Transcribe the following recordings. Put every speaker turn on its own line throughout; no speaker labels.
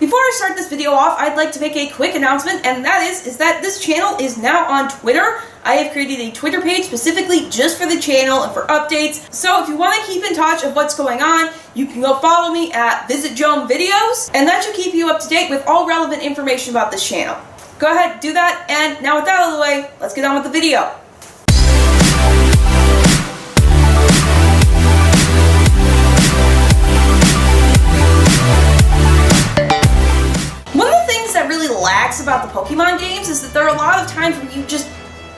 Before I start this video off, I'd like to make a quick announcement, and that is that this channel is now on Twitter. I have created a Twitter page specifically just for the channel and for updates. So if you want to keep in touch of what's going on, you can go follow me at VisitJomeVideos, and that should keep you up to date with all relevant information about this channel. Go ahead, do that, and now with that out of the way, let's get on with the video. Lacks about the Pokemon games is that there are a lot of times when you just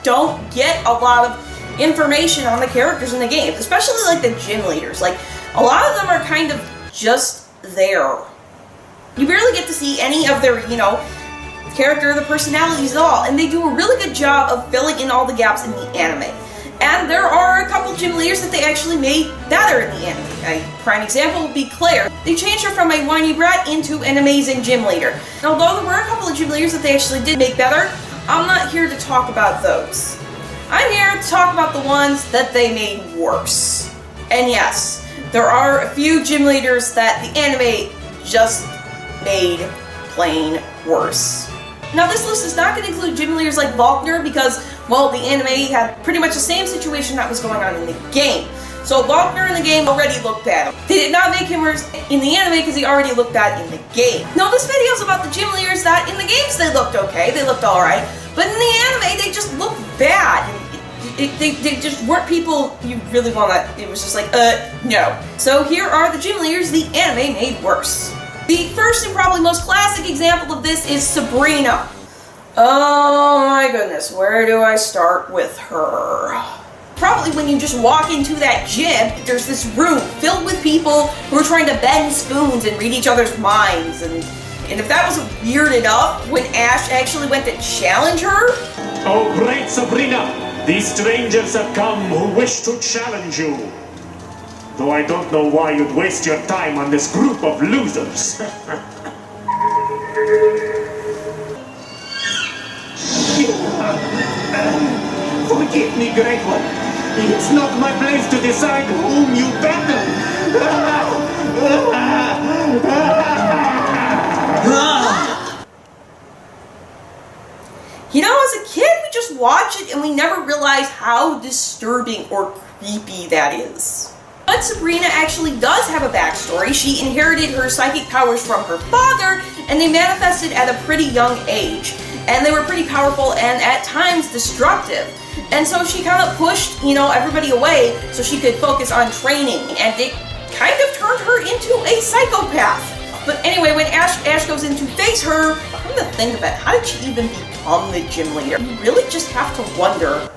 don't get a lot of information on the characters in the games, especially like the gym leaders. Like, a lot of them are kind of just there. You barely get to see any of their, character or the personalities at all, and they do a really good job of filling in all the gaps in the anime. And there are a couple gym leaders that they actually made better in the anime. A prime example would be Claire. They changed her from a whiny brat into an amazing gym leader. And although there were a couple of gym leaders that they actually did make better, I'm not here to talk about those. I'm here to talk about the ones that they made worse. And yes, there are a few gym leaders that the anime just made plain worse. Now, this list is not going to include gym leaders like Volkner because, well, the anime had pretty much the same situation that was going on in the game. So Volkner in the game already looked bad. They did not make him worse in the anime because he already looked bad in the game. Now, this video is about the gym leaders that in the games they looked okay, they looked alright, but in the anime they just looked bad. They just weren't people you really want to, it was just like, no. So here are the gym leaders the anime made worse. The first and probably most classic example of this is Sabrina. Oh my goodness, where do I start with her? Probably when you just walk into that gym, there's this room filled with people who are trying to bend spoons and read each other's minds. And if that wasn't weird enough, when Ash actually went to challenge her.
Oh great Sabrina, these strangers have come who wish to challenge you. Though I don't know why you'd waste your time on this group of losers. Forgive me, Great One. It's not my place to decide whom you battle.
As a kid, we just watch it and we never realize how disturbing or creepy that is. But Sabrina actually does have a backstory. She inherited her psychic powers from her father, and they manifested at a pretty young age. And they were pretty powerful and at times destructive. And so she kind of pushed, everybody away so she could focus on training. And it kind of turned her into a psychopath. But anyway, when Ash goes in to face her, come to think of it, how did she even become the gym leader? You really just have to wonder.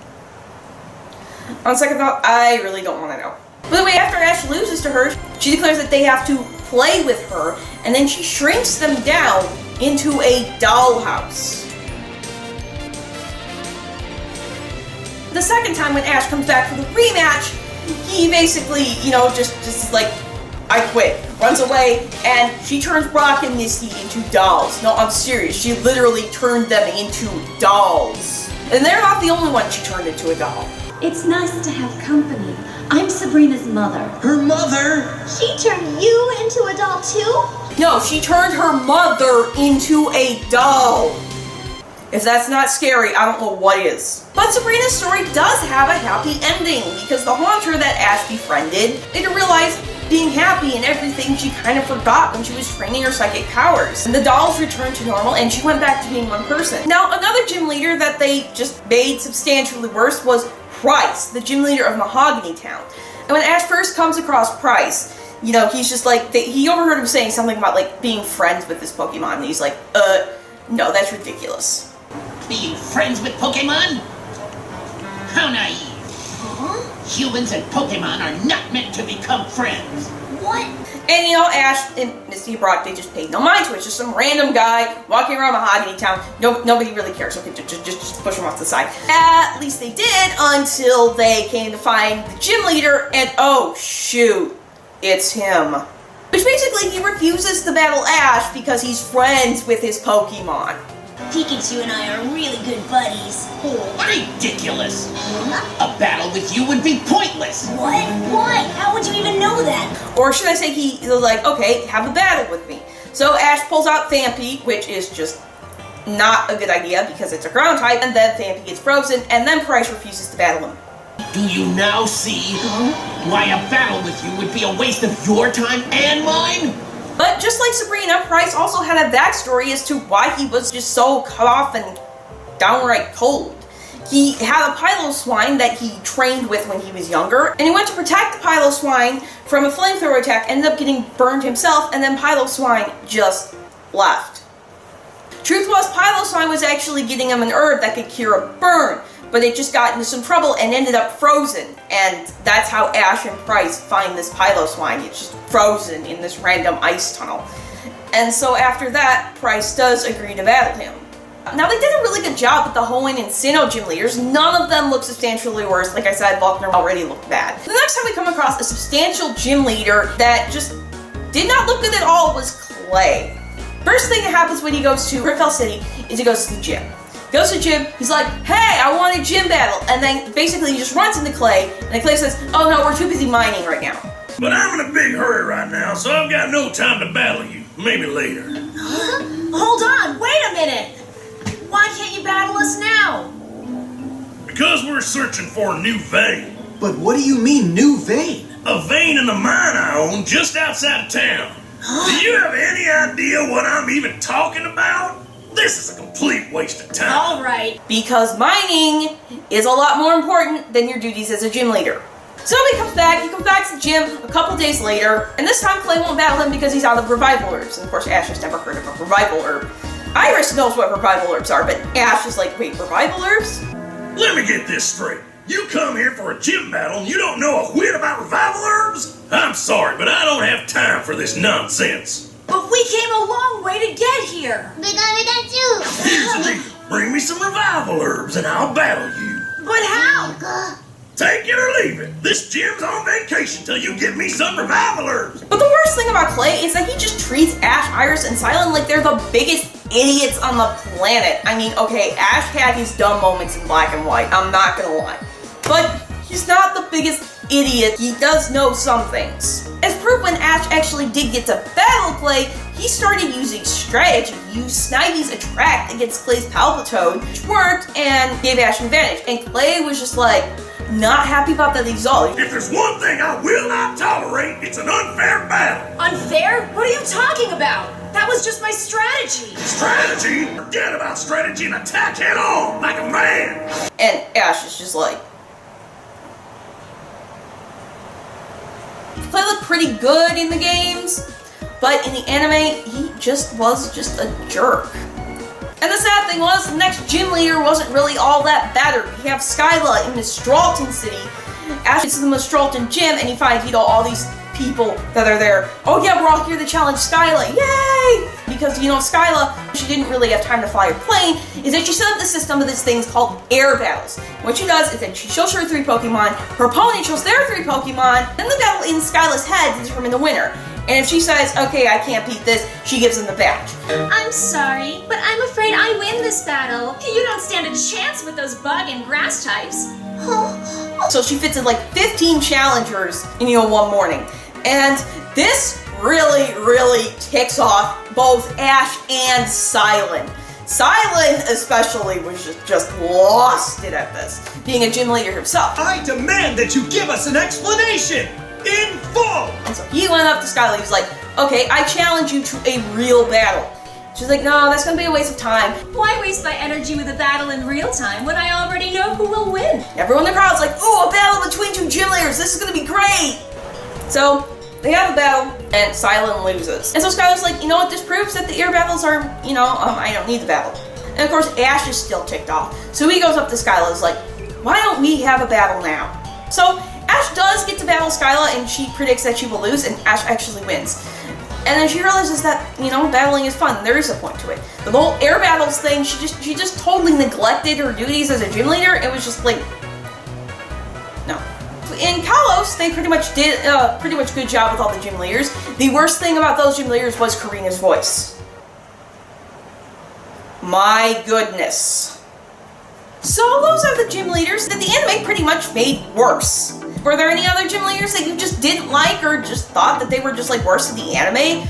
On second thought, I really don't want to know. By the way, after Ash loses to her, she declares that they have to play with her, and then she shrinks them down into a dollhouse. The second time when Ash comes back for the rematch, he basically, just like, I quit, runs away, and she turns Brock and Misty into dolls. No, I'm serious, she literally turned them into dolls. And they're not the only one she turned into a doll.
It's nice to have company. I'm Sabrina's mother.
Her mother?
She turned you into a doll too?
No, she turned her mother into a doll. If that's not scary, I don't know what is. But Sabrina's story does have a happy ending, because the Haunter that Ash befriended made her realize being happy and everything she kind of forgot when she was training her psychic powers. And the dolls returned to normal and she went back to being one person. Now, another gym leader that they just made substantially worse was Price, the gym leader of Mahogany Town. And when Ash first comes across Price, he's just like, he overheard him saying something about like being friends with this Pokemon, and he's like, no, that's ridiculous.
Being friends with Pokemon? How naive. Humans and Pokemon are not meant to become friends.
What?
And Ash and Misty and Brock, they just paid no mind to it. It's just some random guy walking around Mahogany Town. Nobody really cares. Okay, just push him off to the side. At least they did until they came to find the gym leader, and oh shoot, it's him. Which basically he refuses to battle Ash because he's friends with his Pokemon.
Pikachu and I are really good buddies.
Ridiculous! A battle with you would be pointless!
What? Why? How would you even know that?
Or should I say he was like, okay, have a battle with me. So Ash pulls out Thampy, which is just not a good idea because it's a ground type, and then Thampy gets frozen, and then Price refuses to battle him.
Do you now see why a battle with you would be a waste of your time and mine?
But just like Sabrina, Price also had a backstory as to why he was just so cut off and downright cold. He had a Piloswine that he trained with when he was younger, and he went to protect the Piloswine from a flamethrower attack, ended up getting burned himself, and then Piloswine just left. Truth was, Piloswine was actually getting him an herb that could cure a burn, but it just got into some trouble and ended up frozen, and that's how Ash and Price find this Piloswine. It's just frozen in this random ice tunnel. And so after that, Price does agree to battle him. Now, they did a really good job with the Hoenn and Sinnoh gym leaders. None of them look substantially worse. Like I said, Volkner already looked bad. The next time we come across a substantial gym leader that just did not look good at all was Clay. First thing that happens when he goes to Riftfell City is he goes to the gym. He goes to the gym, he's like, hey, I want a gym battle. And then basically he just runs into Clay, and then Clay says, oh no, we're too busy mining right now.
But I'm in a big hurry right now, so I've got no time to battle you. Maybe later.
Hold on, wait a minute! Why can't you battle us now?
Because we're searching for a new vein.
But what do you mean, new vein?
A vein in the mine I own just outside of town. Do you have any idea what I'm even talking about? This is a complete waste of time.
All right.
Because mining is a lot more important than your duties as a gym leader. So he comes back to the gym a couple days later, and this time Clay won't battle him because he's out of revival herbs. And of course Ash has never heard of a revival herb. Iris knows what revival herbs are, but Ash is like, wait, revival herbs?
Let me get this straight. You come here for a gym battle and you don't know a whit about revival herbs? I'm sorry, but I don't have time for this nonsense.
But we came a long way to get here.
We got you.
Here's the deal. Bring me some revival herbs and I'll battle you.
But how?
Take it or leave it. This gym's on vacation till you get me some revival herbs.
But the worst thing about Clay is that he just treats Ash, Iris, and Silent like they're the biggest idiots on the planet. I mean, okay, Ash had his dumb moments in Black and White, I'm not gonna lie. But he's not the biggest idiot. He does know some things. As proof, when Ash actually did get to battle Clay, he started using strategy. He used Snivy's Attract against Clay's Palpitoad, which worked and gave Ash an advantage. And Clay was just like, not happy about that result.
If there's one thing I will not tolerate, it's an unfair battle.
Unfair? What are you talking about? That was just my strategy.
Strategy? Forget about strategy and attack head on, like a man.
And Ash is just like, Clay looked pretty good in the games, but in the anime, he was just a jerk. And the sad thing was, the next gym leader wasn't really all that better. We have Skyla in Mistralton City. Ash gets to the Mistralton gym and he finds, all these people that are there. Oh yeah, we're all here to challenge Skyla, yay! Because, Skyla, she didn't really have time to fly her plane, is that she set up the system of these things called air battles. What she does is that she shows her 3 Pokemon, her opponent shows their 3 Pokemon, then the battle in Skyla's head to determine the winner. And if she says, okay, I can't beat this, she gives them the badge.
I'm sorry, but I'm afraid I win this battle. You don't stand a chance with those bug and grass types.
So she fits in like 15 challengers in, one morning. And this really, really ticks off both Ash and Silent. Silent especially was just lost it at this, being a gym leader himself.
I demand that you give us an explanation! In full!
And so he went up to Skyla, he was like, okay, I challenge you to a real battle. She's like, no, that's gonna be a waste of time.
Why waste my energy with a battle in real time when I already know who will win?
Everyone in the crowd's like, oh, a battle between 2 gym leaders, this is gonna be great! So, they have a battle, and Silent loses. And so Skyla's like, you know what, this proves that the air battles are, I don't need the battle. And of course, Ash is still ticked off. So he goes up to Skyla, is like, why don't we have a battle now? So, Ash does get to battle Skyla, and she predicts that she will lose, and Ash actually wins. And then she realizes that, battling is fun. There is a point to it. But the whole air battles thing, she just totally neglected her duties as a gym leader. It was just like, no. In Kalos, they pretty much did a pretty much good job with all the gym leaders. The worst thing about those gym leaders was Karina's voice. My goodness. So those are the gym leaders that the anime pretty much made worse. Were there any other gym leaders that you just didn't like or just thought that they were just like worse than the anime?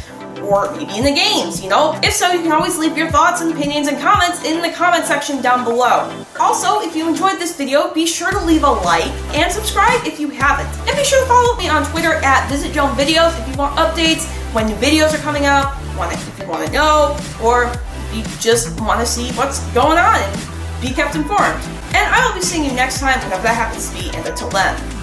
or maybe in the games, you know? If so, you can always leave your thoughts and opinions and comments in the comment section down below. Also, if you enjoyed this video, be sure to leave a like and subscribe if you haven't. And be sure to follow me on Twitter at VisitJoneVideos if you want updates when new videos are coming out, if you want to know, or if you just want to see what's going on and be kept informed. And I will be seeing you next time whenever that happens to be, and until then.